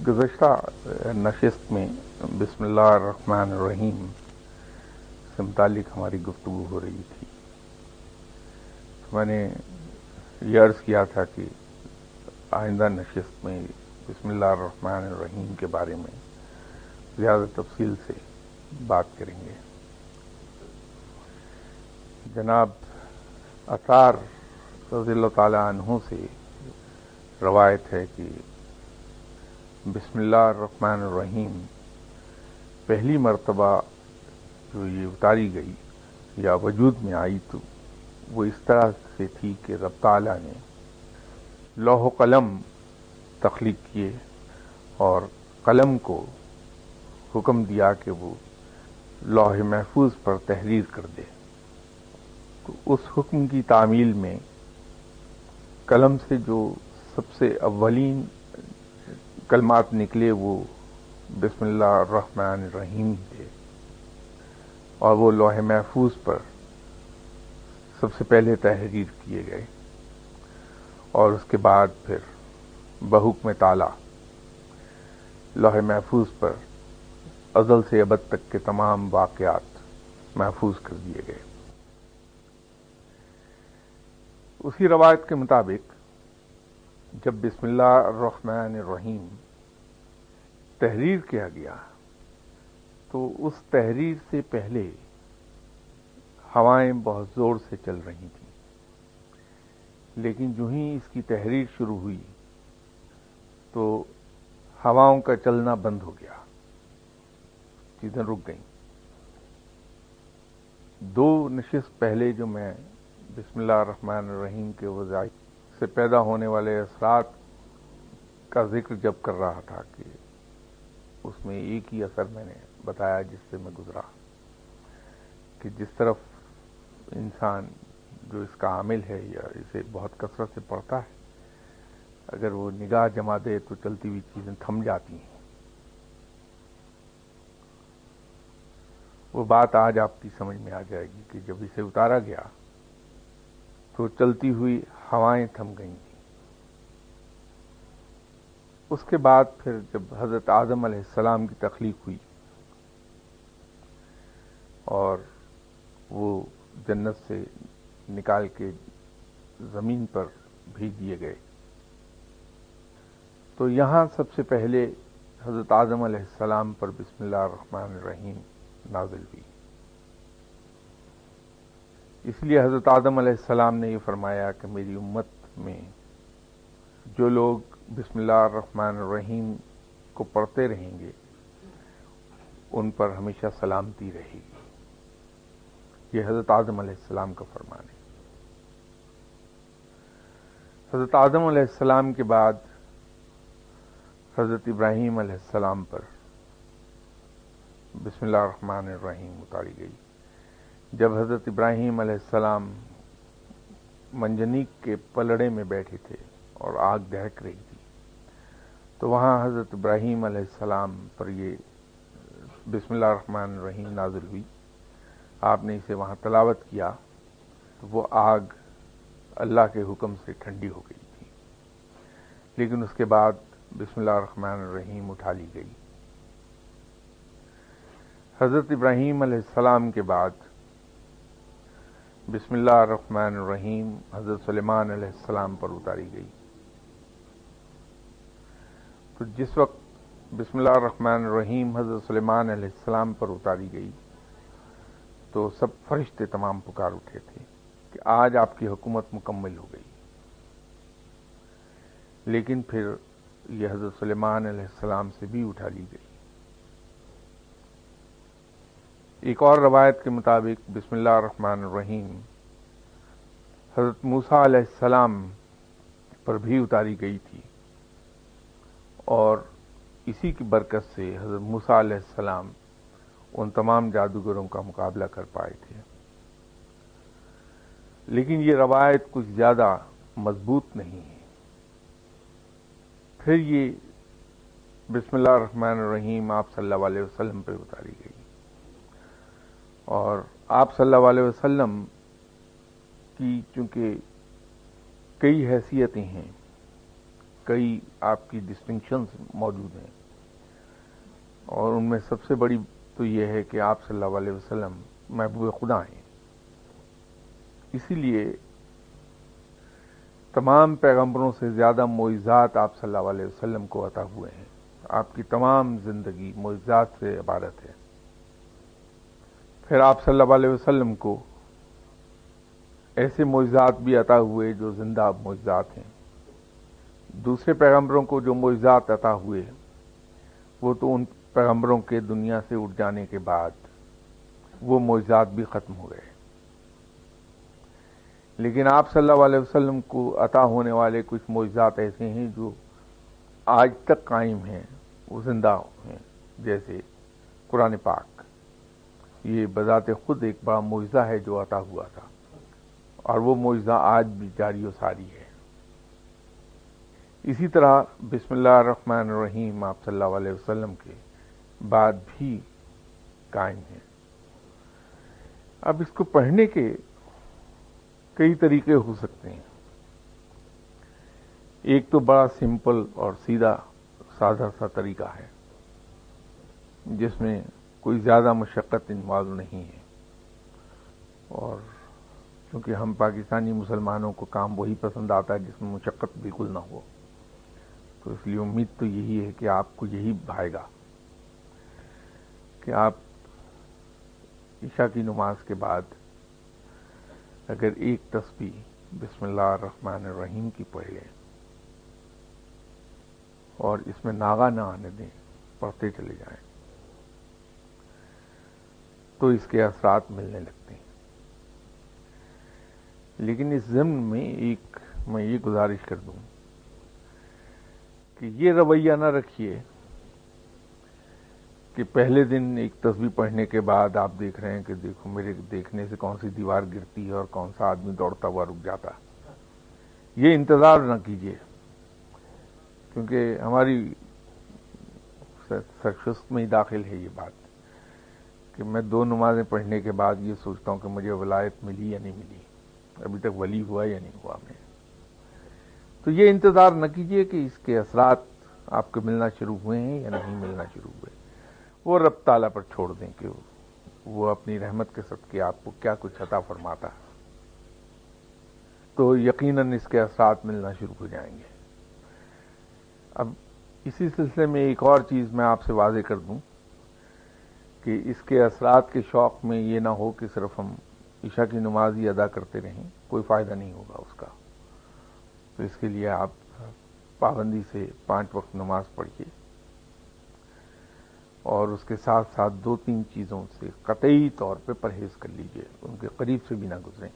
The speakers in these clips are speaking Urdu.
گزشتہ نشست میں بسم اللہ الرحمن الرحیم سے متعلق ہماری گفتگو ہو رہی تھی. میں نے یہ عرض کیا تھا کہ آئندہ نشست میں بسم اللہ الرحمن الرحیم کے بارے میں زیادہ تفصیل سے بات کریں گے. جناب عطار رضی اللہ تعالی عنہ سے روایت ہے کہ بسم اللہ الرحمن الرحیم پہلی مرتبہ جو یہ اتاری گئی یا وجود میں آئی تو وہ اس طرح سے تھی کہ رب تعالیٰ نے لوح و قلم تخلیق کیے اور قلم کو حکم دیا کہ وہ لوح محفوظ پر تحریر کر دے. تو اس حکم کی تعمیل میں قلم سے جو سب سے اولین کلمات نکلے وہ بسم اللہ الرحمن الرحیم تھے اور وہ لوح محفوظ پر سب سے پہلے تحریر کیے گئے اور اس کے بعد پھر بحکم تعالی لوح محفوظ پر ازل سے ابد تک کے تمام واقعات محفوظ کر دیے گئے. اسی روایت کے مطابق جب بسم اللہ الرحمن الرحیم تحریر کیا گیا تو اس تحریر سے پہلے ہوائیں بہت زور سے چل رہی تھیں، لیکن جو ہی اس کی تحریر شروع ہوئی تو ہواؤں کا چلنا بند ہو گیا، چیزیں رک گئیں. دو نشست پہلے جو میں بسم اللہ الرحمن الرحیم کے وظائف سے پیدا ہونے والے اثرات کا ذکر جب کر رہا تھا کہ اس میں ایک ہی اثر میں نے بتایا جس سے میں گزرا کہ جس طرف انسان جو اس کا عامل ہے یا اسے بہت کثرت سے پڑھتا ہے، اگر وہ نگاہ جما دے تو چلتی ہوئی چیزیں تھم جاتی ہیں. وہ بات آج آپ کی سمجھ میں آ جائے گی کہ جب اسے اتارا گیا تو چلتی ہوئی ہوائیں تھم گئی تھیں. اس کے بعد پھر جب حضرت آدم علیہ السلام کی تخلیق ہوئی اور وہ جنت سے نکال کے زمین پر بھیج دیے گئے تو یہاں سب سے پہلے حضرت آدم علیہ السلام پر بسم اللہ الرحمن الرحیم نازل ہوئی. اس لیے حضرت آدم علیہ السلام نے یہ فرمایا کہ میری امت میں جو لوگ بسم اللہ الرحمن الرحیم کو پڑھتے رہیں گے ان پر ہمیشہ سلامتی رہے گی. یہ حضرت آدم علیہ السلام کا فرمان ہے. حضرت آدم علیہ السلام کے بعد حضرت ابراہیم علیہ السلام پر بسم اللہ الرحمن الرحیم اتاری گئی. جب حضرت ابراہیم علیہ السلام منجنیق کے پلڑے میں بیٹھے تھے اور آگ دہک رہی تھی تو وہاں حضرت ابراہیم علیہ السلام پر یہ بسم اللہ الرحمن الرحیم نازل ہوئی. آپ نے اسے وہاں تلاوت کیا تو وہ آگ اللہ کے حکم سے ٹھنڈی ہو گئی تھی، لیکن اس کے بعد بسم اللہ الرحمن الرحیم اٹھا لی گئی. حضرت ابراہیم علیہ السلام کے بعد بسم اللہ الرحمن الرحیم حضرت سلیمان علیہ السلام پر اتاری گئی. تو جس وقت بسم اللہ الرحمن الرحیم حضرت سلیمان علیہ السلام پر اتاری گئی تو سب فرشتے تمام پکار اٹھے تھے کہ آج آپ کی حکومت مکمل ہو گئی. لیکن پھر یہ حضرت سلیمان علیہ السلام سے بھی اٹھا لی گئی. ایک اور روایت کے مطابق بسم اللہ الرحمن الرحیم حضرت موسیٰ علیہ السلام پر بھی اتاری گئی تھی اور اسی کی برکت سے حضرت موسیٰ علیہ السلام ان تمام جادوگروں کا مقابلہ کر پائے تھے. لیکن یہ روایت کچھ زیادہ مضبوط نہیں ہے. پھر یہ بسم اللہ الرحمن الرحیم آپ صلی اللہ علیہ وسلم پہ اتاری گئی اور آپ صلی اللہ علیہ وسلم کی چونکہ کئی حیثیتیں ہیں کئی آپ کی ڈسٹنکشنز موجود ہیں، اور ان میں سب سے بڑی تو یہ ہے کہ آپ صلی اللہ علیہ وسلم محبوب خدا ہیں۔ اسی لیے تمام پیغمبروں سے زیادہ معجزات آپ صلی اللہ علیہ وسلم کو عطا ہوئے ہیں۔ آپ کی تمام زندگی معجزات سے عبارت ہے۔ پھر آپ صلی اللہ علیہ وسلم کو ایسے معجزات بھی عطا ہوئے جو زندہ معجزات ہیں۔ دوسرے پیغمبروں کو جو معجزات عطا ہوئے وہ تو ان پیغمبروں کے دنیا سے اٹھ جانے کے بعد وہ معجزات بھی ختم ہو گئے، لیکن آپ صلی اللہ علیہ وسلم کو عطا ہونے والے کچھ معجزات ایسے ہیں جو آج تک قائم ہیں، وہ زندہ ہیں، جیسے قرآن پاک۔ یہ بذات خود ایک بڑا معجزہ ہے جو عطا ہوا تھا، اور وہ معجزہ آج بھی جاری و ساری ہے۔ اسی طرح بسم اللہ الرحمن الرحیم آپ صلی اللہ علیہ وسلم کے بعد بھی قائم ہے۔ اب اس کو پڑھنے کے کئی طریقے ہو سکتے ہیں۔ ایک تو بڑا سمپل اور سیدھا سادہ سا طریقہ ہے جس میں کوئی زیادہ مشقت انوالو نہیں ہے، اور کیونکہ ہم پاکستانی مسلمانوں کو کام وہی پسند آتا ہے جس میں مشقت بالکل نہ ہو، تو اس لیے امید تو یہی ہے کہ آپ کو یہی بھائے گا کہ آپ عشاء کی نماز کے بعد اگر ایک تسبیح بسم اللہ الرحمن الرحیم کی پڑھ لیں اور اس میں ناغہ نہ آنے دیں، پڑھتے چلے جائیں، تو اس کے اثرات ملنے لگتے ہیں۔ لیکن اس ضمن میں میں یہ گزارش کر دوں کہ یہ رویہ نہ رکھیے کہ پہلے دن ایک تسبیح پڑھنے کے بعد آپ دیکھ رہے ہیں کہ دیکھو میرے دیکھنے سے کون سی دیوار گرتی ہے اور کون سا آدمی دوڑتا ہوا رک جاتا۔ یہ انتظار نہ کیجیے، کیونکہ ہماری سرشست میں ہی داخل ہے یہ بات کہ میں 2 نمازیں پڑھنے کے بعد یہ سوچتا ہوں کہ مجھے ولایت ملی یا نہیں ملی، ابھی تک ولی ہوا یا نہیں ہوا میں۔ تو یہ انتظار نہ کیجیے کہ اس کے اثرات آپ کو ملنا شروع ہوئے ہیں یا نہیں ملنا شروع ہوئے، وہ رب تعالیٰ پر چھوڑ دیں کہ وہ اپنی رحمت کے صدقے آپ کو کیا کچھ عطا فرماتا ہے، تو یقیناً اس کے اثرات ملنا شروع ہو جائیں گے۔ اب اسی سلسلے میں ایک اور چیز میں آپ سے واضح کر دوں کہ اس کے اثرات کے شوق میں یہ نہ ہو کہ صرف ہم عشاء کی نماز ہی ادا کرتے رہیں، کوئی فائدہ نہیں ہوگا اس کا۔ تو اس کے لیے آپ پابندی سے 5 وقت نماز پڑھیے، اور اس کے ساتھ ساتھ 2-3 چیزوں سے قطعی طور پہ پرہیز کر لیجئے، ان کے قریب سے بھی نہ گزریں۔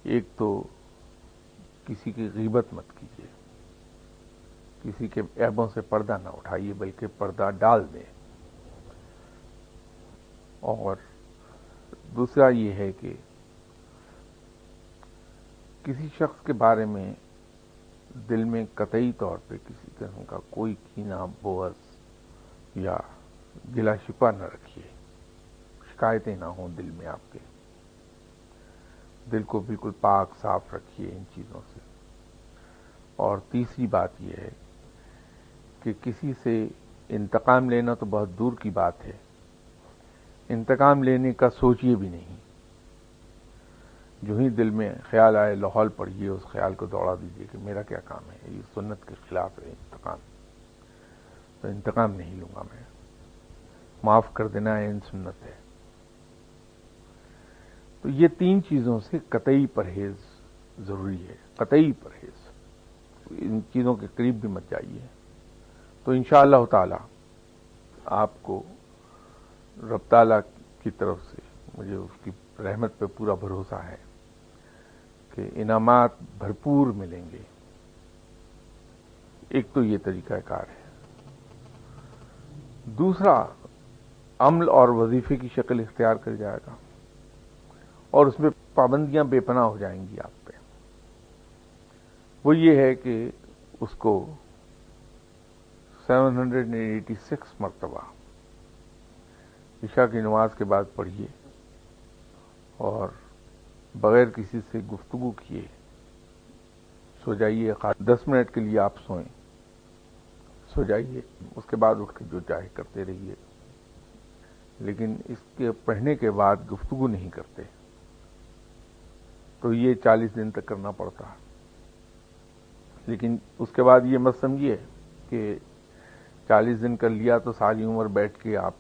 ایک تو کسی کی غیبت مت کیجیے، کسی کے عیبوں سے پردہ نہ اٹھائیے بلکہ پردہ ڈال دیں۔ اور دوسرا یہ ہے کہ کسی شخص کے بارے میں دل میں قطعی طور پہ کسی قسم کا کوئی کینہ، بغض یا گلہ شکوہ نہ رکھیے، شکایتیں نہ ہوں دل میں آپ کے۔ دل کو بالکل پاک صاف رکھیے ان چیزوں سے۔ اور تیسری بات یہ ہے کہ کسی سے انتقام لینا تو بہت دور کی بات ہے، انتقام لینے کا سوچیے بھی نہیں۔ جو ہی دل میں خیال آئے لاحول پڑھیے، اس خیال کو دوڑا دیجیے کہ میرا کیا کام ہے، یہ سنت کے خلاف ہے انتقام، تو انتقام نہیں لوں گا میں، معاف کر دینا ہے، ان سنت ہے۔ تو یہ 3 چیزوں سے قطعی پرہیز ضروری ہے، قطعی پرہیز۔ ان چیزوں کے قریب بھی مت جائیے، تو انشاءاللہ تعالی آپ کو رب تعالیٰ کی طرف سے مجھے اس کی رحمت پہ پورا بھروسہ ہے کہ انعامات بھرپور ملیں گے۔ ایک تو یہ طریقہ کار ہے۔ دوسرا، عمل اور وظیفے کی شکل اختیار کر جائے گا، اور اس میں پابندیاں بے پناہ ہو جائیں گی آپ پہ۔ وہ یہ ہے کہ اس کو 786 مرتبہ عشاء کی نماز کے بعد پڑھیے، اور بغیر کسی سے گفتگو کیے سو جائیے، 10 منٹ کے لیے آپ سوئیں، سو جائیے، اس کے بعد اٹھ کے جو چاہے کرتے رہیے، لیکن اس کے پڑھنے کے بعد گفتگو نہیں کرتے. تو یہ 40 دن تک کرنا پڑتا ہے. لیکن اس کے بعد یہ مت سمجھیے کہ 40 دن کر لیا تو ساری عمر بیٹھ کے آپ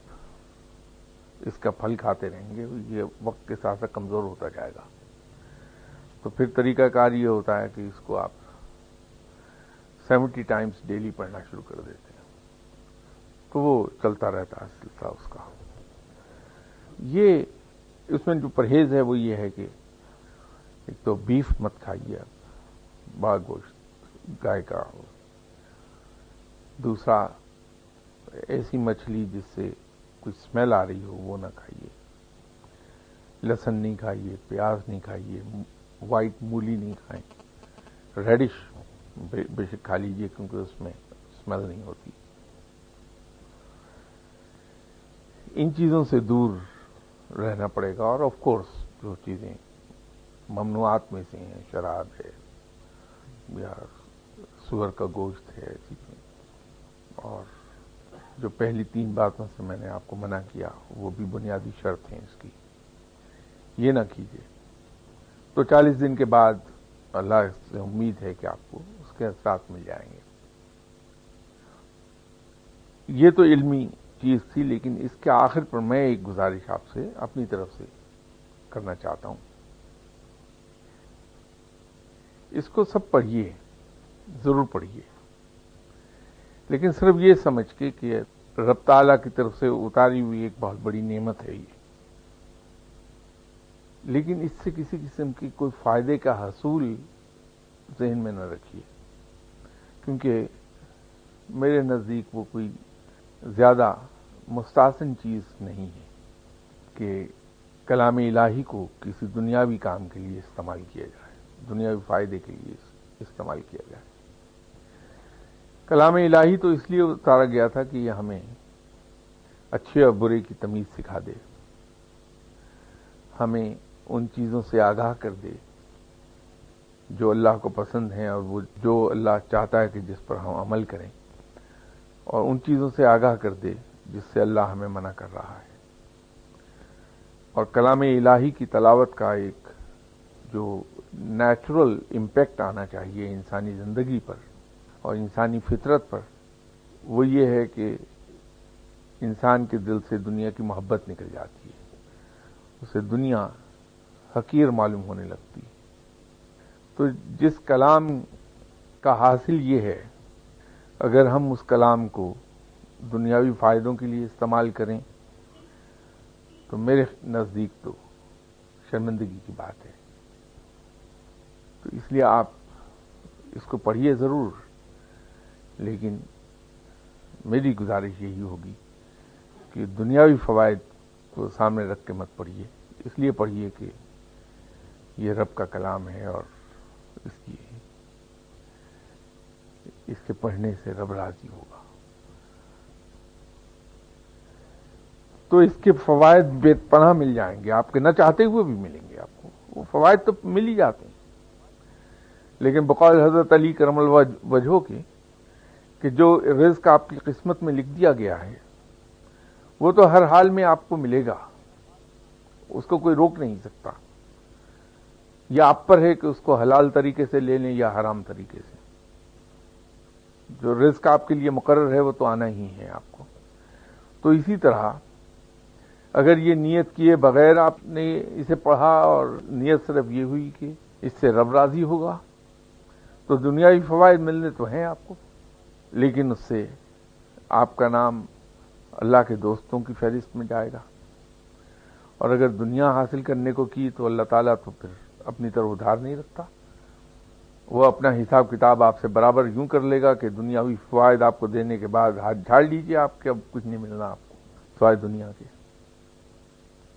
اس کا پھل کھاتے رہیں گے. یہ وقت کے ساتھ ساتھ کمزور ہوتا جائے گا. تو پھر طریقہ کار یہ ہوتا ہے کہ اس کو آپ 70 ٹائمز ڈیلی پڑھنا شروع کر دیتے ہیں، تو وہ چلتا رہتا ہے سلسلہ اس کا. یہ اس میں جو پرہیز ہے وہ یہ ہے کہ ایک تو بیف مت کھائیے آپ، باغ گوشت گائے کا. دوسرا، ایسی مچھلی جس سے کوئی اسمیل آ رہی ہو وہ نہ کھائیے. لہسن نہیں کھائیے، پیاز نہیں کھائیے، وائٹ مولی نہیں کھائیں. ریڈش بے شک کھا لیجیے کیونکہ اس میں اسمیل نہیں ہوتی. ان چیزوں سے دور رہنا پڑے گا. اور آف کورس جو چیزیں ممنوعات میں سے ہیں، شراب ہے یا سور کا گوشت ہے، ایسی چیزیں. اور جو پہلی 3 باتوں سے میں نے آپ کو منع کیا وہ بھی بنیادی شرط ہیں اس کی، یہ نہ کیجیے. تو 40 دن کے بعد اللہ سے امید ہے کہ آپ کو اس کے اثرات مل جائیں گے. یہ تو علمی چیز تھی، لیکن اس کے آخر پر میں ایک گزارش آپ سے اپنی طرف سے کرنا چاہتا ہوں. اس کو سب پڑھیے، ضرور پڑھیے، لیکن صرف یہ سمجھ کے کہ رب تعالیٰ کی طرف سے اتاری ہوئی ایک بہت بڑی نعمت ہے یہ. لیکن اس سے کسی قسم کی کوئی فائدے کا حصول ذہن میں نہ رکھیے، کیونکہ میرے نزدیک وہ کوئی زیادہ مستحسن چیز نہیں ہے کہ کلام الہی کو کسی دنیاوی کام کے لیے استعمال کیا جائے، دنیاوی فائدے کے لیے استعمال کیا جائے. کلام الہی تو اس لیے اتارا گیا تھا کہ یہ ہمیں اچھے اور برے کی تمیز سکھا دے، ہمیں ان چیزوں سے آگاہ کر دے جو اللہ کو پسند ہیں اور وہ جو اللہ چاہتا ہے کہ جس پر ہم عمل کریں، اور ان چیزوں سے آگاہ کر دے جس سے اللہ ہمیں منع کر رہا ہے. اور کلام الہی کی تلاوت کا ایک جو نیچرل امپیکٹ آنا چاہیے انسانی زندگی پر اور انسانی فطرت پر، وہ یہ ہے کہ انسان کے دل سے دنیا کی محبت نکل جاتی ہے، اسے دنیا حقیر معلوم ہونے لگتی. تو جس کلام کا حاصل یہ ہے، اگر ہم اس کلام کو دنیاوی فائدوں کے لیے استعمال کریں تو میرے نزدیک تو شرمندگی کی بات ہے. تو اس لیے آپ اس کو پڑھیے ضرور، لیکن میری گزارش یہی ہوگی کہ دنیاوی فوائد کو سامنے رکھ کے مت پڑھیے. اس لیے پڑھیے کہ یہ رب کا کلام ہے اور اس کے پڑھنے سے رب راضی ہوگا. تو اس کے فوائد بے پناہ مل جائیں گے، آپ کے نہ چاہتے ہوئے بھی ملیں گے. آپ کو وہ فوائد تو مل ہی جاتے ہیں، لیکن بقول حضرت علی کرم اللہ وجہہ کے کہ جو رزق آپ کی قسمت میں لکھ دیا گیا ہے وہ تو ہر حال میں آپ کو ملے گا، اس کو کوئی روک نہیں سکتا. یہ آپ پر ہے کہ اس کو حلال طریقے سے لے لیں یا حرام طریقے سے. جو رزق آپ کے لیے مقرر ہے وہ تو آنا ہی ہے آپ کو. تو اسی طرح اگر یہ نیت کیے بغیر آپ نے اسے پڑھا اور نیت صرف یہ ہوئی کہ اس سے رب راضی ہوگا، تو دنیاوی فوائد ملنے تو ہیں آپ کو، لیکن اس سے آپ کا نام اللہ کے دوستوں کی فہرست میں جائے گا. اور اگر دنیا حاصل کرنے کو کی تو اللہ تعالیٰ تو پھر اپنی طرف ادھار نہیں رکھتا. وہ اپنا حساب کتاب آپ سے برابر یوں کر لے گا کہ دنیاوی فوائد آپ کو دینے کے بعد ہاتھ جھاڑ لیجیے، آپ کے اب کچھ نہیں ملنا آپ کو سوائے دنیا کے.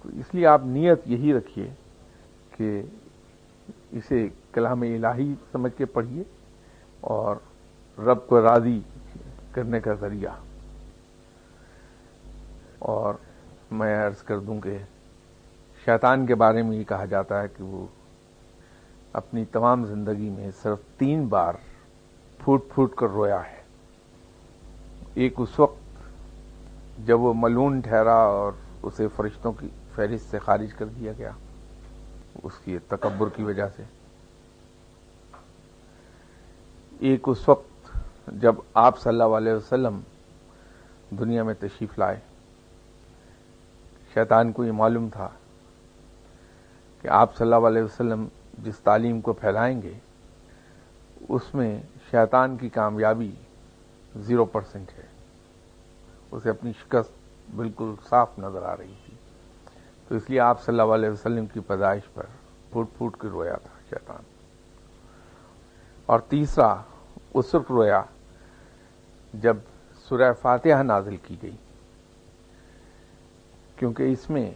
تو اس لیے آپ نیت یہی رکھیے کہ اسے کلام الہی سمجھ کے پڑھیے اور رب کو راضی کرنے کا ذریعہ. اور میں عرض کر دوں کہ شیطان کے بارے میں یہ کہا جاتا ہے کہ وہ اپنی تمام زندگی میں صرف 3 بار پھوٹ پھوٹ کر رویا ہے. ایک اس وقت جب وہ ملعون ٹھہرا اور اسے فرشتوں کی فہرست سے خارج کر دیا گیا اس کی تکبر کی وجہ سے. ایک اس وقت جب آپ صلی اللہ علیہ وسلم دنیا میں تشریف لائے. شیطان کو یہ معلوم تھا کہ آپ صلی اللہ علیہ وسلم جس تعلیم کو پھیلائیں گے اس میں شیطان کی کامیابی 0% ہے. اسے اپنی شکست بالکل صاف نظر آ رہی تھی. تو اس لیے آپ صلی اللہ علیہ وسلم کی پیدائش پر پھوٹ پھوٹ کے رویا تھا شیطان. اور تیسرا اس وقت رویا جب سورہ فاتحہ نازل کی گئی، کیونکہ اس میں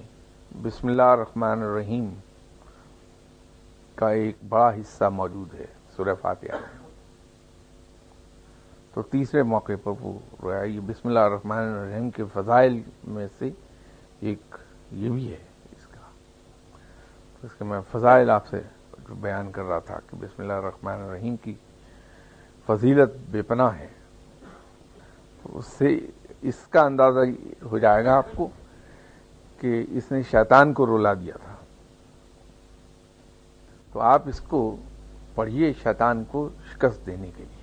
بسم اللہ الرحمن الرحیم کا ایک بڑا حصہ موجود ہے سورہ فاتحہ میں. تو تیسرے موقع پر وہ رویا. یہ بسم اللہ الرحمن الرحیم کے فضائل میں سے ایک یہ بھی ہے اس کا. تو اس کے میں فضائل آپ سے بیان کر رہا تھا کہ بسم اللہ الرحمن الرحیم کی فضیلت بے پناہ ہے. تو اس سے اس کا اندازہ ہو جائے گا آپ کو کہ اس نے شیطان کو رلا دیا تھا. تو آپ اس کو پڑھیے شیطان کو شکست دینے کے لیے.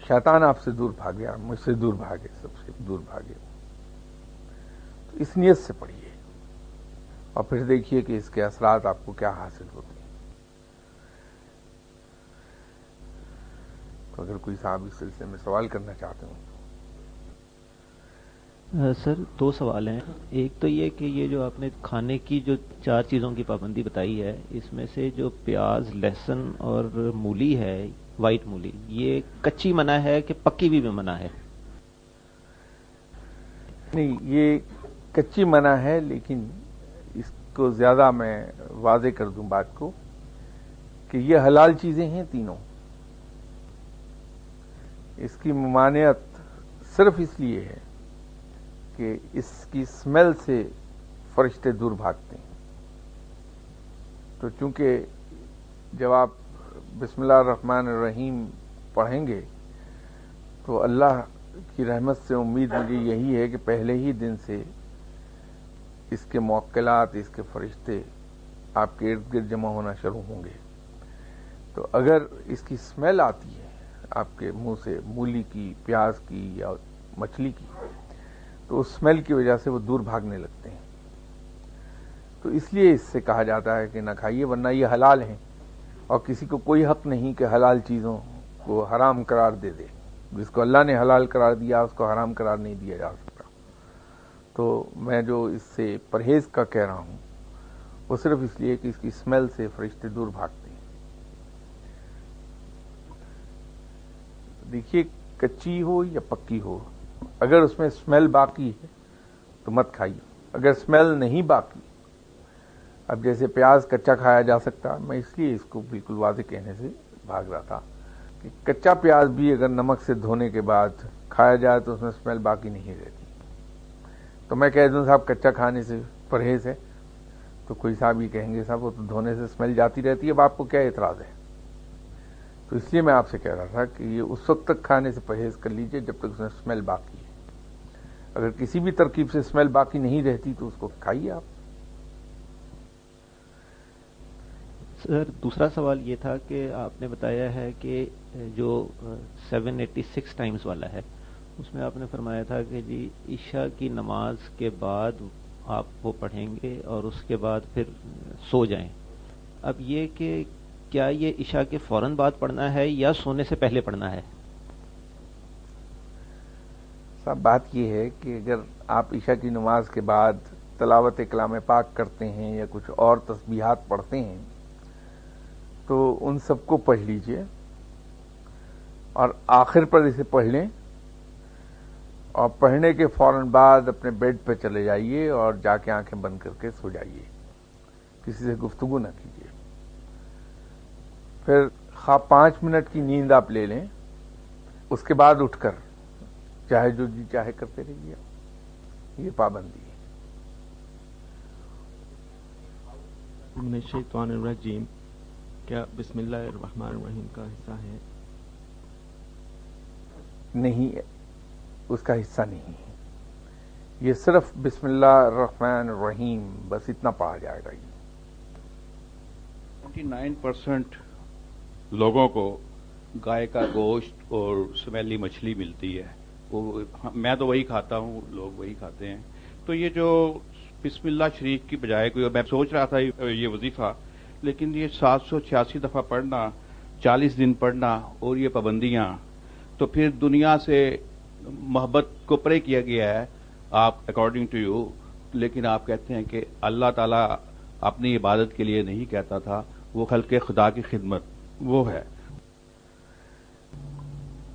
شیطان آپ سے دور بھاگے، مجھ سے دور بھاگے، سب سے دور بھاگے. تو اس نیت سے پڑھیے اور پھر دیکھیے کہ اس کے اثرات آپ کو کیا حاصل ہوتے ہیں. تو اگر کوئی صاحب اس سلسلے میں سوال کرنا چاہتے ہوں. سر 2 سوال ہیں. ایک تو یہ کہ یہ جو آپ نے کھانے کی جو 4 چیزوں کی پابندی بتائی ہے، اس میں سے جو پیاز، لہسن اور مولی ہے، وائٹ مولی، یہ کچی منع ہے کہ پکی بھی منع ہے؟ نہیں، یہ کچی منع ہے، لیکن اس کو زیادہ میں واضح کر دوں بات کو کہ یہ حلال چیزیں ہیں تینوں. اس کی ممانعت صرف اس لیے ہے کہ اس کی اسمیل سے فرشتے دور بھاگتے ہیں. تو چونکہ جب آپ بسم اللہ الرحمن الرحیم پڑھیں گے تو اللہ کی رحمت سے امید مجھے یہی ہے کہ پہلے ہی دن سے اس کے موکلات، اس کے فرشتے آپ کے ارد گرد جمع ہونا شروع ہوں گے. تو اگر اس کی اسمیل آتی ہے آپ کے منہ سے، مولی کی، پیاز کی یا مچھلی کی، تو اس اسمیل کی وجہ سے وہ دور بھاگنے لگتے ہیں. تو اس لیے اس سے کہا جاتا ہے کہ نہ کھائیے، ورنہ یہ حلال ہیں اور کسی کو کوئی حق نہیں کہ حلال چیزوں کو حرام قرار دے دے. جس کو اللہ نے حلال قرار دیا اس کو حرام قرار نہیں دیا جا سکتا. تو میں جو اس سے پرہیز کا کہہ رہا ہوں وہ صرف اس لیے کہ اس کی اسمیل سے فرشتے دور بھاگتے ہیں. دیکھیے کچی ہو یا پکی ہو، اگر اس میں اسمیل باقی ہے تو مت کھائیے. اگر اسمیل نہیں باقی، اب جیسے پیاز کچا کھایا جا سکتا، میں اس لیے اس کو بالکل واضح کہنے سے بھاگ رہا تھا کہ کچا پیاز بھی اگر نمک سے دھونے کے بعد کھایا جائے تو اس میں اسمیل باقی نہیں رہتی. تو میں کہہ دوں صاحب کچا کھانے سے پرہیز ہے، تو کوئی صاحب یہ کہیں گے صاحب وہ تو دھونے سے اسمیل جاتی رہتی ہے، اب آپ کو کیا اعتراض ہے؟ تو اس لیے میں آپ سے کہہ رہا تھا کہ یہ اس وقت تک کھانے سے پرہیز کر لیجئے جب تک اس میں اسمیل باقی ہے. اگر کسی بھی ترکیب سے اسمیل باقی نہیں رہتی تو اس کو کھائیے آپ. سر دوسرا سوال یہ تھا کہ آپ نے بتایا ہے کہ جو 786 ٹائمز والا ہے اس میں آپ نے فرمایا تھا کہ جی عشاء کی نماز کے بعد آپ وہ پڑھیں گے اور اس کے بعد پھر سو جائیں. اب یہ کہ کیا یہ عشاء کے فوراً بعد پڑھنا ہے یا سونے سے پہلے پڑھنا ہے؟ صاحب بات یہ ہے کہ اگر آپ عشاء کی نماز کے بعد تلاوت کلام پاک کرتے ہیں یا کچھ اور تسبیحات پڑھتے ہیں تو ان سب کو پڑھ لیجئے اور آخر پر اسے پڑھ لیں، اور پڑھنے کے فوراً بعد اپنے بیڈ پہ چلے جائیے اور جا کے آنکھیں بند کر کے سو جائیے. کسی سے گفتگو نہ کیجیے. پھر 5 منٹ کی نیند آپ لے لیں، اس کے بعد اٹھ کر چاہے جو جی چاہے کرتے رہیے. یہ پابندی ہے. من الشیطان الرجیم. کیا بسم اللہ الرحمن الرحیم کا حصہ ہے؟ نہیں، اس کا حصہ نہیں ہے. یہ صرف بسم اللہ الرحمن الرحیم بس اتنا پڑھا جائے گا. 99% لوگوں کو گائے کا گوشت اور سمیلی مچھلی ملتی ہے. میں تو وہی کھاتا ہوں، لوگ وہی کھاتے ہیں. تو یہ جو بسم اللہ شریف کی بجائے کوئی، میں سوچ رہا تھا یہ وظیفہ، لیکن یہ 786 دفعہ پڑھنا، 40 دن پڑھنا اور یہ پابندیاں، تو پھر دنیا سے محبت کو پرے کیا گیا ہے آپ اکارڈنگ ٹو یو. لیکن آپ کہتے ہیں کہ اللہ تعالیٰ اپنی عبادت کے لیے نہیں کہتا تھا، وہ خلق خدا کی خدمت وہ ہے.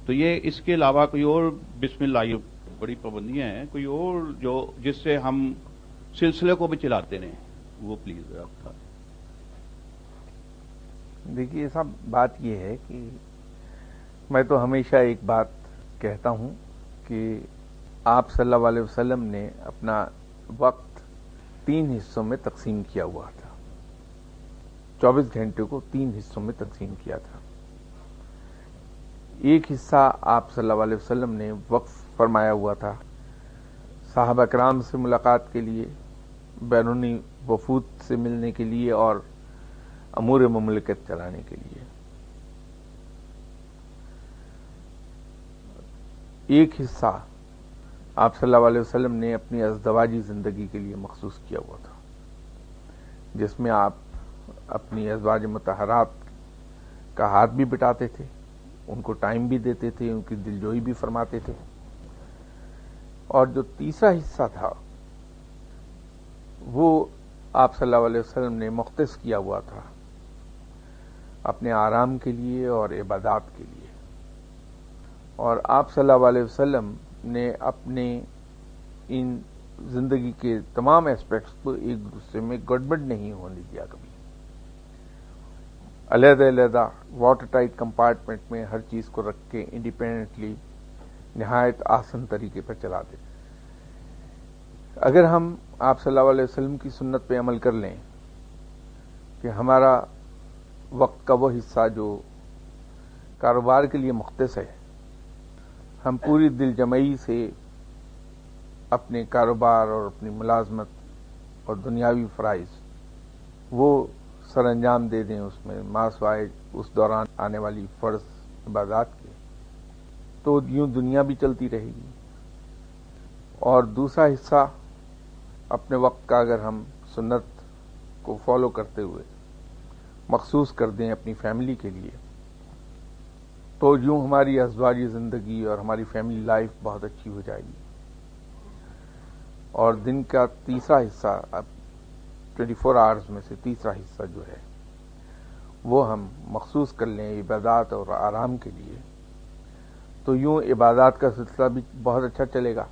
تو یہ اس کے علاوہ کوئی اور بسم اللہ، یہ بڑی پابندیاں ہیں، کوئی اور جو جس سے ہم سلسلے کو بھی چلاتے رہیں، وہ پلیز آپ بتا دیں. دیکھیے صاحب، بات یہ ہے کہ میں تو ہمیشہ ایک بات کہتا ہوں کہ آپ صلی اللہ علیہ وسلم نے اپنا وقت 3 حصوں میں تقسیم کیا ہوا تھا. 24 گھنٹے کو 3 حصوں میں تقسیم کیا تھا. ایک حصہ آپ صلی اللہ علیہ وسلم نے وقف فرمایا ہوا تھا صحابہ کرام سے ملاقات کے لیے، بیرونی وفود سے ملنے کے لیے اور امور مملکت چلانے کے لیے. ایک حصہ آپ صلی اللہ علیہ وسلم نے اپنی ازدواجی زندگی کے لیے مخصوص کیا ہوا تھا، جس میں آپ اپنی ازواج مطہرات کا ہاتھ بھی بٹاتے تھے، ان کو ٹائم بھی دیتے تھے، ان کی دلجوئی بھی فرماتے تھے. اور جو تیسرا حصہ تھا وہ آپ صلی اللہ علیہ وسلم نے مختص کیا ہوا تھا اپنے آرام کے لیے اور عبادات کے لیے. اور آپ صلی اللہ علیہ وسلم نے اپنے ان زندگی کے تمام ایسپیکٹس کو ایک دوسرے میں گڑبڑ نہیں ہونے دیا کبھی. علیحدہ علیحدہ واٹر ٹائٹ کمپارٹمنٹ میں ہر چیز کو رکھ کے انڈیپینڈنٹلی نہایت آسن طریقے پر چلا دیتے. اگر ہم آپ صلی اللہ علیہ وسلم کی سنت پہ عمل کر لیں کہ ہمارا وقت کا وہ حصہ جو کاروبار کے لیے مختص ہے، ہم پوری دل جمعی سے اپنے کاروبار اور اپنی ملازمت اور دنیاوی فرائض وہ سر انجام دے دیں اس میں ما سوائے اس دوران آنے والی فرض عبادات کے، تو یوں دنیا بھی چلتی رہے گی. اور دوسرا حصہ اپنے وقت کا اگر ہم سنت کو فالو کرتے ہوئے مخصوص کر دیں اپنی فیملی کے لیے، تو یوں ہماری ازدواجی زندگی اور ہماری فیملی لائف بہت اچھی ہو جائے گی. اور دن کا تیسرا حصہ، اب 24 آورز میں سے تیسرا حصہ جو ہے وہ ہم مخصوص کر لیں عبادات اور آرام کے لیے، تو یوں عبادات کا سلسلہ بھی بہت اچھا چلے گا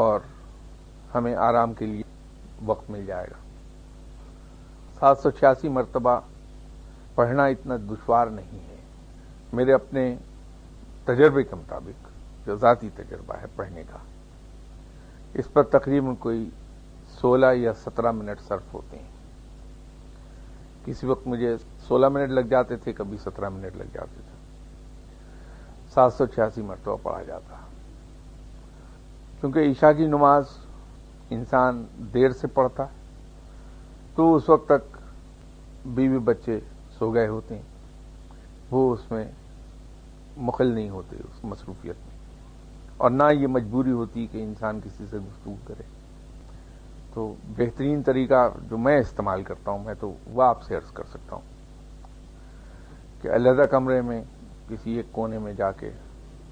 اور ہمیں آرام کے لیے وقت مل جائے گا. 786 مرتبہ پڑھنا اتنا دشوار نہیں ہے. میرے اپنے تجربے کے مطابق، جو ذاتی تجربہ ہے پڑھنے کا، اس پر تقریباً کوئی 16 یا 17 منٹ صرف ہوتے ہیں. کسی وقت مجھے 16 منٹ لگ جاتے تھے، کبھی 17 منٹ لگ جاتے تھے. 786 مرتبہ پڑھا جاتا. کیونکہ عشاء کی نماز انسان دیر سے پڑھتا تو اس وقت تک بیوی بچے سو گئے ہوتے ہیں، وہ اس میں مخل نہیں ہوتے اس مصروفیت میں، اور نہ یہ مجبوری ہوتی کہ انسان کسی سے گفتگو کرے. تو بہترین طریقہ جو میں استعمال کرتا ہوں، میں تو وہ آپ سے عرض کر سکتا ہوں کہ علیحدہ کمرے میں کسی ایک کونے میں جا کے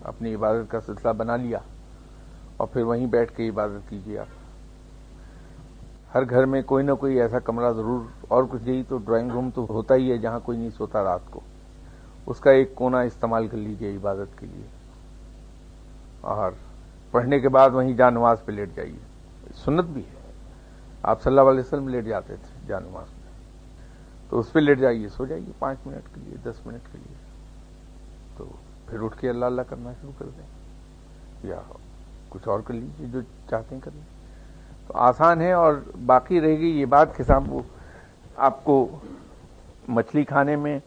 اپنی عبادت کا سلسلہ بنا لیا اور پھر وہیں بیٹھ کے عبادت کیجیے. آپ ہر گھر میں کوئی نہ کوئی ایسا کمرہ ضرور، اور کچھ یہی تو ڈرائنگ روم تو ہوتا ہی ہے جہاں کوئی نہیں سوتا رات کو، اس کا ایک کونا استعمال کر لیجیے عبادت کے لیے، اور پڑھنے کے بعد وہیں جا نماز پہ لیٹ جائیے. سنت بھی ہے، آپ صلی اللہ علیہ وسلم لیٹ جاتے تھے جا نماز میں، تو اس پہ لیٹ جائیے، سو جائیے 5 منٹ کے لیے، 10 منٹ کے لیے. تو پھر اٹھ کے اللہ اللہ کرنا شروع کر دیں یا کچھ اور کر لیجیے جو چاہتے ہیں کر لیں. تو آسان ہے. اور باقی رہے گی یہ بات کہ صاحب وہ آپ کو مچھلی کھانے میں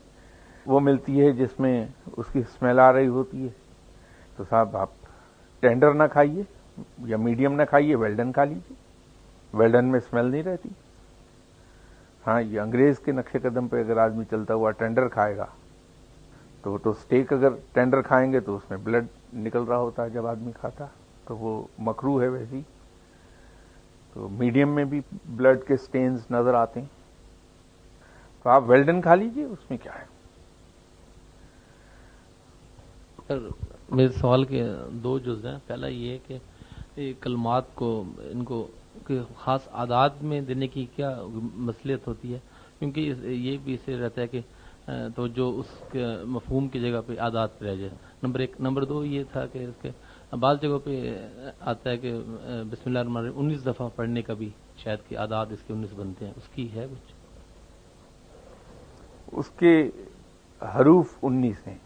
وہ ملتی ہے جس میں اس کی اسمیل آ رہی ہوتی ہے، تو صاحب آپ ٹینڈر نہ کھائیے یا میڈیم نہ کھائیے، ویلڈن کھا لیجیے، ویلڈن میں اسمیل نہیں رہتی۔ ہاں، یہ انگریز کے نقش قدم پہ اگر آدمی چلتا ہوا ٹینڈر کھائے گا تو اسٹیک اگر ٹینڈر کھائیں گے تو اس میں بلڈ نکل رہا ہوتا ہے جب آدمی کھاتا، تو وہ مکروہ ہے ویسے ہی۔ تو میڈیم میں بھی بلڈ کے سٹینز نظر آتے ہیں، تو آپ ویلڈن کھا لیجیے، اس میں کیا ہے۔ میرے سوال کے دو جز ہیں۔ پہلا یہ ہے کہ یہ کلمات کو ان کو خاص عادات میں دینے کی کیا مصلحت ہوتی ہے، کیونکہ یہ بھی اس سے رہتا ہے کہ تو جو اس کے مفہوم کی جگہ پہ عادات پہ رہ جائے، نمبر ایک۔ نمبر دو یہ تھا کہ اس کے بعض جگہوں پہ آتا ہے کہ بسم اللہ الرحمن الرحیم 19 دفعہ پڑھنے کا بھی شاید کہ عادات اس کے 19 بنتے ہیں، اس کی ہے کچھ؟ اس کے حروف 19 ہیں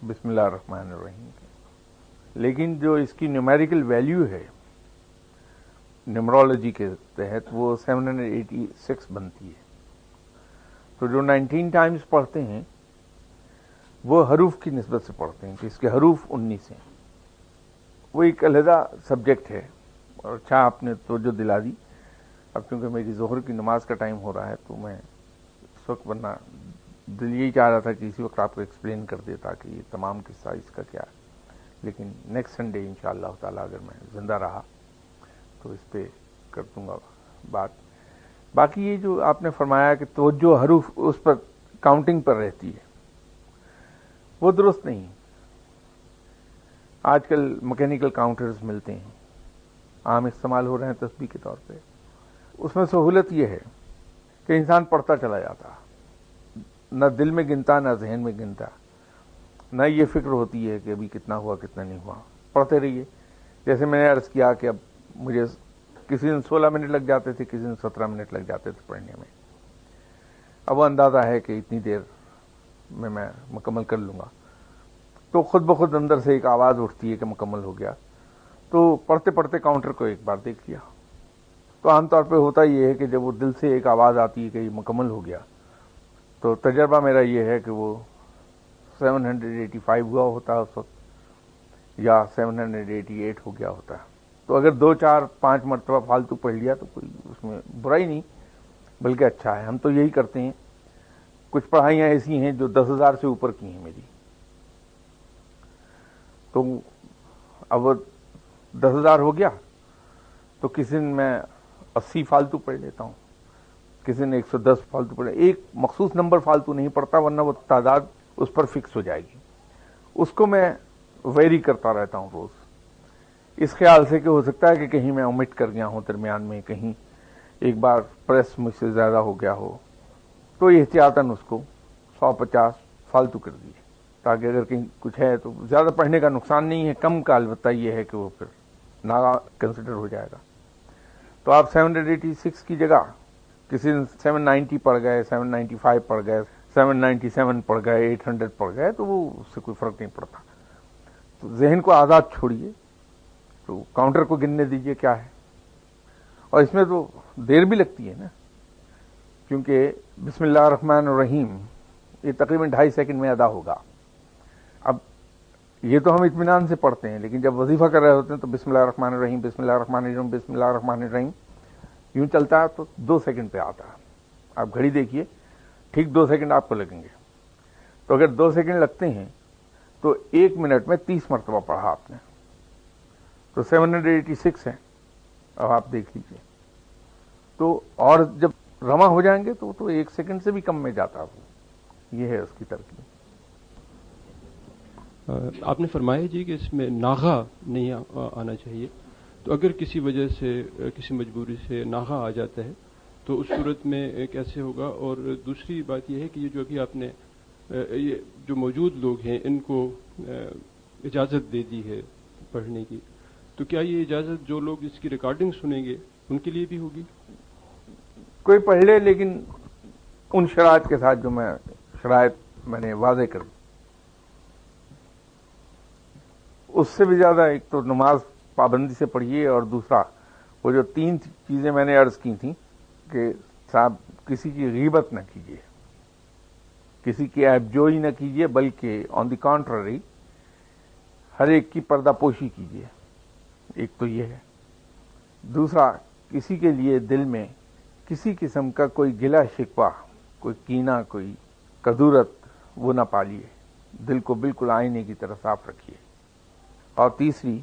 بسم اللہ الرحمن الرحیم کے، لیکن جو اس کی نیومیریکل ویلیو ہے نیمرولوجی کے تحت وہ 786 بنتی ہے۔ تو جو 19 ٹائمز پڑھتے ہیں وہ حروف کی نسبت سے پڑھتے ہیں کہ اس کے حروف 19 ہیں۔ وہ ایک علیحدہ سبجیکٹ ہے، اور اچھا آپ نے توجہ دلا دی۔ اب چونکہ میری ظہر کی نماز کا ٹائم ہو رہا ہے تو میں اس وقت، ورنہ دل یہی چاہ رہا تھا کہ اسی وقت آپ کو ایکسپلین کر دیتا کہ یہ تمام قصہ اس کا کیا ہے، لیکن نیکسٹ سنڈے انشاءاللہ تعالی اگر میں زندہ رہا تو اس پہ کر دوں گا بات۔ باقی یہ جو آپ نے فرمایا کہ توجہ حروف اس پر کاؤنٹنگ پر رہتی ہے، وہ درست نہیں۔ آج کل مکینیکل کاؤنٹرز ملتے ہیں، عام استعمال ہو رہے ہیں تسبیح کے طور پہ۔ اس میں سہولت یہ ہے کہ انسان پڑھتا چلا جاتا، نہ دل میں گنتا نہ ذہن میں گنتا، نہ یہ فکر ہوتی ہے کہ ابھی کتنا ہوا کتنا نہیں ہوا، پڑھتے رہیے۔ جیسے میں نے عرض کیا کہ اب مجھے کسی دن 16 منٹ لگ جاتے تھے، کسی دن 17 منٹ لگ جاتے تھے پڑھنے میں، اب وہ اندازہ ہے کہ اتنی دیر میں مکمل کر لوں گا، تو خود بخود اندر سے ایک آواز اٹھتی ہے کہ مکمل ہو گیا، تو پڑھتے پڑھتے کاؤنٹر کو ایک بار دیکھ لیا۔ تو عام طور پہ ہوتا یہ ہے کہ جب وہ دل سے ایک آواز آتی ہے کہ یہ مکمل ہو گیا، تو تجربہ میرا یہ ہے کہ وہ 785 ہوا ہوتا ہے اس وقت، یا 788 ہو گیا ہوتا ہے۔ تو اگر 2 4 5 مرتبہ فالتو پڑھ لیا تو کوئی اس میں برائی نہیں، بلکہ اچھا ہے۔ ہم تو یہی کرتے ہیں۔ کچھ پڑھائیاں ایسی ہیں جو 10,000 سے اوپر کی ہیں میری، تو اب 10,000 ہو گیا تو کسی دن میں 80 فالتو پڑھ لیتا ہوں، کسی نے 110 فالتو پڑھے، ایک مخصوص نمبر فالتو نہیں پڑھتا، ورنہ وہ تعداد اس پر فکس ہو جائے گی۔ اس کو میں ویری کرتا رہتا ہوں روز، اس خیال سے کہ ہو سکتا ہے کہ کہیں میں omit کر گیا ہوں درمیان میں، کہیں ایک بار پریس مجھ سے زیادہ ہو گیا ہو، تو احتیاطاً اس کو 150 فالتو کر دیے، تاکہ اگر کہیں کچھ ہے تو زیادہ پڑھنے کا نقصان نہیں ہے، کم کا البتہ یہ ہے کہ وہ پھر ناغا کنسیڈر ہو جائے گا۔ تو آپ 786 کی جگہ کسی دن 790 پڑھ گئے، 795 پڑھ گئے، 797 پڑھ گئے، 800 پڑھ گئے، تو وہ اس سے کوئی فرق نہیں پڑتا۔ تو ذہن کو آزاد چھوڑیے، تو کاؤنٹر کو گننے دیجئے کیا ہے۔ اور اس میں تو دیر بھی لگتی ہے نا، کیونکہ بسم اللہ الرحمن الرحیم یہ تقریباً 2.5 سیکنڈ میں ادا ہوگا۔ اب یہ تو ہم اطمینان سے پڑھتے ہیں، لیکن جب وظیفہ کر رہے ہوتے ہیں تو بسم اللہ الرحمن الرحیم، بسم اللہ الرحمن الرحیم، بسم اللہ الرحمن الرحیم یوں چلتا ہے، تو 2 سیکنڈ پہ آتا ہے۔ آپ گھڑی دیکھیے، ٹھیک 2 سیکنڈ آپ کو لگیں گے۔ تو اگر 2 سیکنڈ لگتے ہیں تو 1 منٹ میں 30 مرتبہ پڑھا آپ نے، تو 786 ہے۔ اب آپ دیکھ لیجیے، تو اور جب رواں ہو جائیں گے تو 1 سیکنڈ سے بھی کم میں جاتا وہ۔ یہ ہے اس کی ترکیب۔ آپ نے فرمایا جی کہ اس میں ناغا نہیں آنا چاہیے، تو اگر کسی وجہ سے کسی مجبوری سے ناغا آ جاتا ہے تو اس صورت میں کیسے ہوگا؟ اور دوسری بات یہ ہے کہ یہ جو ابھی آپ نے یہ جو موجود لوگ ہیں ان کو اجازت دے دی ہے پڑھنے کی، تو کیا یہ اجازت جو لوگ اس کی ریکارڈنگ سنیں گے ان کے لیے بھی ہوگی؟ کوئی پڑھ لے، لیکن ان شرائط کے ساتھ جو شرائط میں نے واضح کر دی۔ اس سے بھی زیادہ ایک تو نماز پابندی سے پڑھیے، اور دوسرا وہ جو 3 چیزیں میں نے عرض کی تھیں کہ صاحب کسی کی غیبت نہ کیجیے، کسی کی عیب جوئی نہ کیجیے، بلکہ آن دی کانٹرری ہر ایک کی پردہ پوشی کیجیے. ایک تو یہ ہے. دوسرا، کسی کے لیے دل میں کسی قسم کا کوئی گلہ شکوہ، کوئی کینہ، کوئی کدورت وہ نہ پالیے. دل کو بالکل آئینے کی طرح صاف رکھیے. اور تیسری،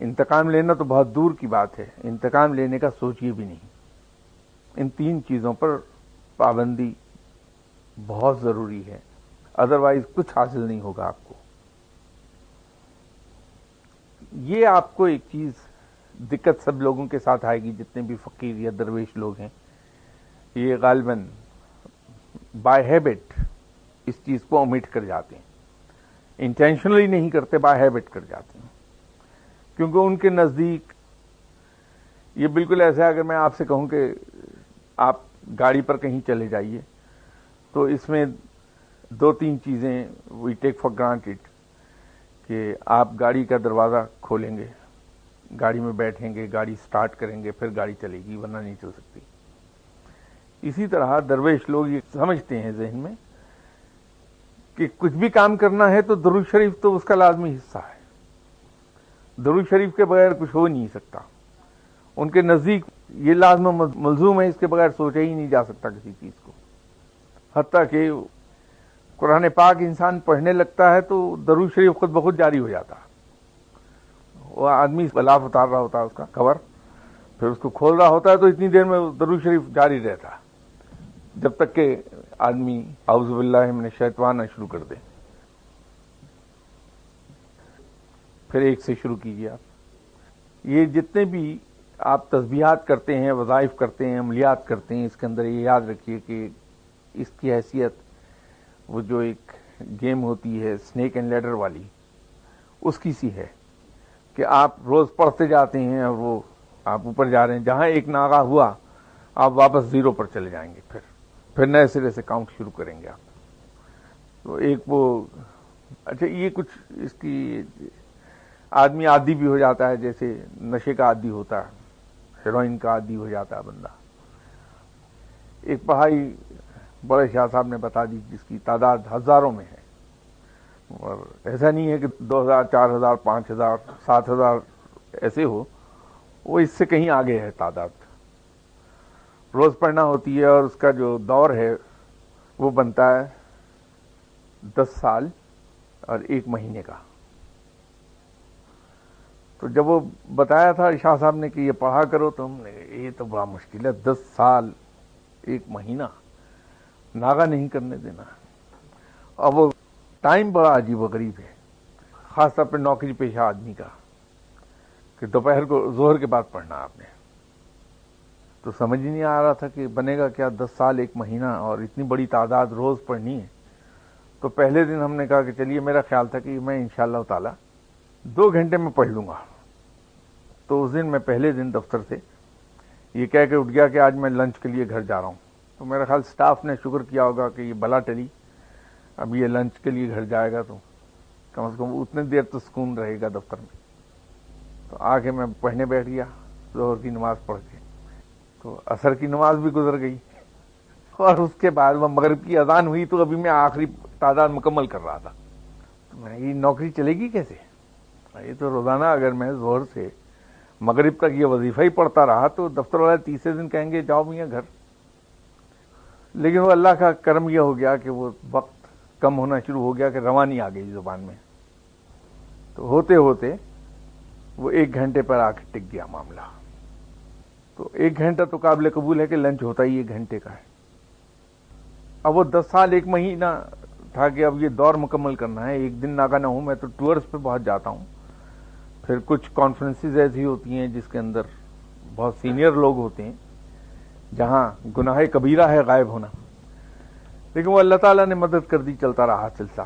انتقام لینا تو بہت دور کی بات ہے، انتقام لینے کا سوچیے بھی نہیں. ان 3 چیزوں پر پابندی بہت ضروری ہے، ادروائز کچھ حاصل نہیں ہوگا آپ کو. یہ آپ کو ایک چیز دقت سب لوگوں کے ساتھ آئے گی، جتنے بھی فقیر یا درویش لوگ ہیں، یہ غالباً بائی ہیبٹ اس چیز کو اومٹ کر جاتے ہیں. انٹینشنلی نہیں کرتے، بائی ہیبٹ کر جاتے ہیں. کیونکہ ان کے نزدیک یہ بالکل ایسا ہے، اگر میں آپ سے کہوں کہ آپ گاڑی پر کہیں چلے جائیے تو اس میں 2-3 چیزیں وی ٹیک فار گرانٹڈ، کہ آپ گاڑی کا دروازہ کھولیں گے، گاڑی میں بیٹھیں گے، گاڑی سٹارٹ کریں گے، پھر گاڑی چلے گی، ورنہ نہیں چل سکتی. اسی طرح درویش لوگ یہ سمجھتے ہیں ذہن میں کہ کچھ بھی کام کرنا ہے تو درود شریف تو اس کا لازمی حصہ ہے، درود شریف کے بغیر کچھ ہو نہیں سکتا. ان کے نزدیک یہ لازم ملزوم ہے، اس کے بغیر سوچا ہی نہیں جا سکتا کسی چیز کو. حتیٰ کہ قرآن پاک انسان پڑھنے لگتا ہے تو درود شریف خود بخود جاری ہو جاتا. وہ آدمی غلاف اتار رہا ہوتا ہے اس کا کور، پھر اس کو کھول رہا ہوتا ہے تو اتنی دیر میں درود شریف جاری رہتا ہے، جب تک کہ آدمی اعوذ باللہ من الشیطان نہ شروع کر دے. پھر ایک سے شروع کیجیے آپ. یہ جتنے بھی آپ تسبیحات کرتے ہیں، وظائف کرتے ہیں، عملیات کرتے ہیں، اس کے اندر یہ یاد رکھیے کہ اس کی حیثیت وہ جو ایک گیم ہوتی ہے سنیک اینڈ لیڈر والی، اس کی سی ہے کہ آپ روز پڑھتے جاتے ہیں اور وہ آپ اوپر جا رہے ہیں، جہاں ایک ناغہ ہوا آپ واپس 0 پر چلے جائیں گے، پھر نئے سرے سے کاؤنٹ شروع کریں گے آپ. تو ایک وہ اچھا، یہ کچھ اس کی آدمی عادی بھی ہو جاتا ہے، جیسے نشے کا عادی ہوتا ہے، ہیروئن کا عادی ہو جاتا ہے بندہ. ایک پڑھائی بڑے شاہ صاحب نے بتا دی جس کی تعداد ہزاروں میں ہے، اور ایسا نہیں ہے کہ 2000 4000 5000 7000 ایسے ہو، وہ اس سے کہیں آگے ہے تعداد. روز پڑھنا ہوتی ہے اور اس کا جو دور ہے وہ بنتا ہے 10 سال اور 1 مہینے کا. تو جب وہ بتایا تھا شاہ صاحب نے کہ یہ پڑھا کرو تو ہم نے یہ تو بڑا مشکل ہے، 10 سال 1 مہینہ ناغہ نہیں کرنے دینا. اور وہ ٹائم بڑا عجیب و غریب ہے، خاص طور پہ نوکری پیشہ آدمی کا، کہ دوپہر کو ظہر کے بعد پڑھنا آپ نے. تو سمجھ ہی نہیں آ رہا تھا کہ بنے گا کیا، 10 سال 1 مہینہ اور اتنی بڑی تعداد روز پڑھنی ہے. تو پہلے دن ہم نے کہا کہ چلیے، میرا خیال تھا کہ میں انشاءاللہ تعالی 2 گھنٹے میں پڑھ لوں گا. تو اس دن میں پہلے دن دفتر سے یہ کہہ کے اٹھ گیا کہ آج میں لنچ کے لیے گھر جا رہا ہوں. تو میرا خیال سٹاف نے شکر کیا ہوگا کہ یہ بلا ٹلی، اب یہ لنچ کے لیے گھر جائے گا تو کم از کم اتنے دیر تو سکون رہے گا دفتر میں. تو آ کے میں پڑھنے بیٹھ گیا ظہر کی نماز پڑھ کے. تو عصر کی نماز بھی گزر گئی، اور اس کے بعد وہ مغرب کی اذان ہوئی تو ابھی میں آخری تعداد مکمل کر رہا تھا. تو میں یہ نوکری چلے گی کیسے؟ یہ تو روزانہ اگر میں ظہر سے مغرب تک یہ وظیفہ ہی پڑھتا رہا تو دفتر والے تیسرے دن کہیں گے جاؤ میاں گھر. لیکن وہ اللہ کا کرم یہ ہو گیا کہ وہ وقت کم ہونا شروع ہو گیا کہ روانی آ گئی زبان میں. تو ہوتے ہوتے وہ 1 گھنٹے پر آ کے ٹک گیا معاملہ. تو 1 گھنٹہ تو قابل قبول ہے کہ لنچ ہوتا ہی 1 گھنٹے کا ہے. اب وہ 10 سال 1 مہینہ تھا کہ اب یہ دور مکمل کرنا ہے. ایک دن ناگا نہ ہوں. میں تو ٹورز پہ بہت جاتا ہوں، پھر کچھ کانفرنسز ایسی ہوتی ہیں جس کے اندر بہت سینئر لوگ ہوتے ہیں، جہاں گناہ کبیرہ ہے غائب ہونا. لیکن وہ اللہ تعالیٰ نے مدد کر دی، چلتا رہا سلسلہ.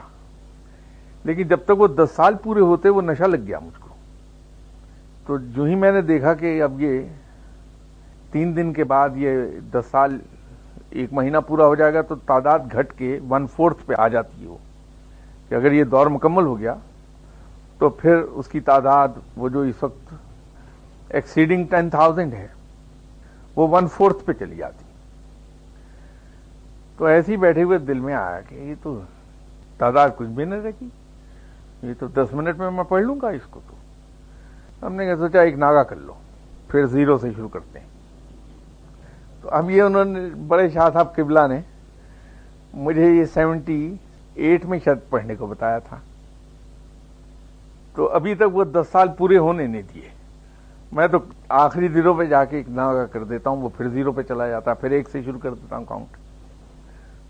لیکن جب تک وہ 10 سال پورے ہوتے وہ نشہ لگ گیا مجھ کو. تو جو ہی میں نے دیکھا کہ اب یہ 3 دن کے بعد یہ 10 سال 1 مہینہ پورا ہو جائے گا تو تعداد گھٹ کے 1/4 پہ آ جاتی ہے. وہ کہ اگر یہ دور مکمل ہو گیا تو پھر اس کی تعداد وہ جو اس وقت ایکسیڈنگ 10,000 ہے وہ 1/4 پہ چلی جاتی. تو ایسے ہی بیٹھے ہوئے دل میں آیا کہ یہ تو تعداد کچھ بھی نہ رہی، یہ تو 10 منٹ میں پڑھ لوں گا اس کو. تو ہم نے سوچا ایک ناغہ کر لو، پھر 0 سے شروع کرتے ہیں. تو اب یہ انہوں نے بڑے شاہ صاحب قبلہ نے مجھے یہ 78 میں شاید پڑھنے کو بتایا تھا. تو ابھی تک وہ 10 سال پورے ہونے نہیں دیے. میں تو آخری دنوں پہ جا کے ایک ناغہ کر دیتا ہوں، وہ پھر 0 پہ چلا جاتا ہے، پھر 1 سے شروع کر دیتا ہوں کاؤنٹ.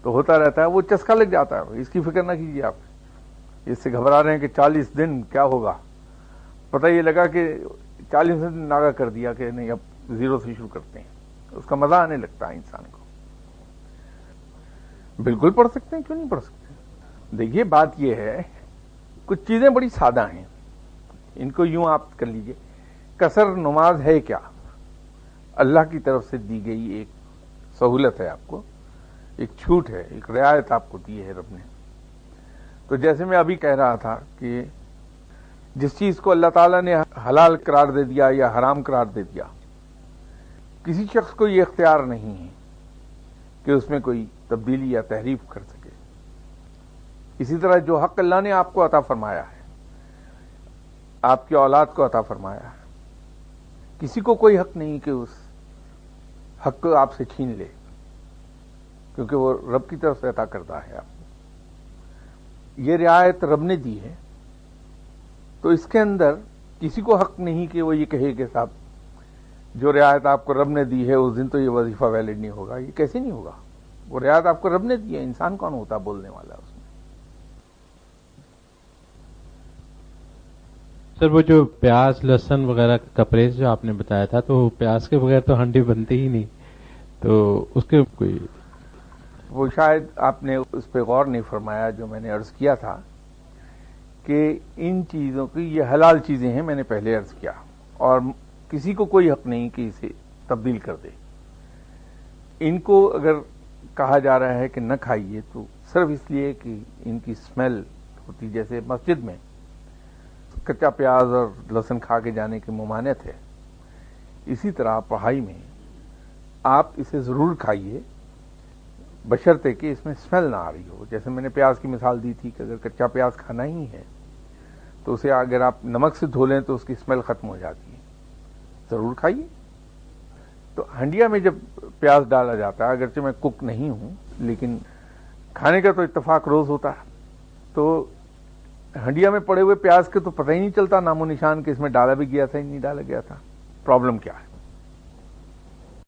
تو ہوتا رہتا ہے، وہ چسکا لگ جاتا ہے. اس کی فکر نہ کیجیے آپ، اس سے گھبرا رہے ہیں کہ 40 دن کیا ہوگا. پتہ یہ لگا کہ 40 دن ناغہ کر دیا کہ نہیں اب 0 سے شروع کرتے ہیں. اس کا مزہ آنے لگتا ہے انسان کو. بالکل پڑھ سکتے ہیں، کیوں نہیں پڑھ سکتے. دیکھیے بات یہ ہے، کچھ چیزیں بڑی سادہ ہیں، ان کو یوں آپ کر لیجئے. قصر نماز ہے کیا؟ اللہ کی طرف سے دی گئی ایک سہولت ہے آپ کو، ایک چھوٹ ہے، ایک رعایت آپ کو دی ہے رب نے. تو جیسے میں ابھی کہہ رہا تھا کہ جس چیز کو اللہ تعالیٰ نے حلال قرار دے دیا یا حرام قرار دے دیا، کسی شخص کو یہ اختیار نہیں ہے کہ اس میں کوئی تبدیلی یا تحریف کر سکے. اسی طرح جو حق اللہ نے آپ کو عطا فرمایا ہے، آپ کی اولاد کو عطا فرمایا ہے، کسی کو کوئی حق نہیں کہ اس حق کو آپ سے چھین لے، کیونکہ وہ رب کی طرف سے عطا کردہ ہے. آپ کو یہ رعایت رب نے دی ہے، تو اس کے اندر کسی کو حق نہیں کہ وہ یہ کہے کہ صاحب جو رعایت آپ کو رب نے دی ہے اس دن تو یہ وظیفہ ویلڈ نہیں ہوگا. یہ کیسے نہیں ہوگا؟ وہ رعایت آپ کو رب نے دی ہے، انسان کون ہوتا بولنے والا اس میں. سر وہ جو پیاز لہسن وغیرہ کا پرہیز جو آپ نے بتایا تھا، تو پیاز کے بغیر تو ہنڈی بنتی ہی نہیں، تو اس کے کوئی وہ شاید آپ نے اس پہ غور نہیں فرمایا جو میں نے عرض کیا تھا کہ ان چیزوں کی یہ حلال چیزیں ہیں. میں نے پہلے عرض کیا، اور کسی کو کوئی حق نہیں کہ اسے تبدیل کر دے. ان کو اگر کہا جا رہا ہے کہ نہ کھائیے تو صرف اس لیے کہ ان کی اسمیل ہوتی، جیسے مسجد میں کچا پیاز اور لہسن کھا کے جانے کی ممانعت ہے، اسی طرح پڑھائی میں آپ اسے ضرور کھائیے بشرطے کہ اس میں اسمیل نہ آ رہی ہو. جیسے میں نے پیاز کی مثال دی تھی کہ اگر کچا پیاز کھانا ہی ہے تو اسے اگر آپ نمک سے دھو لیں تو اس کی اسمیل ختم ہو جاتی ہے. ضرور کھائیے. تو ہنڈیا میں جب پیاز ڈالا جاتا ہے، اگرچہ میں کک نہیں ہوں لیکن کھانے کا تو اتفاق روز ہوتا ہے، تو ہنڈیا میں پڑے ہوئے پیاز کے تو پتہ ہی نہیں چلتا نام و نشان کہ اس میں ڈالا بھی گیا تھا یا نہیں ڈالا گیا تھا. پرابلم کیا ہے؟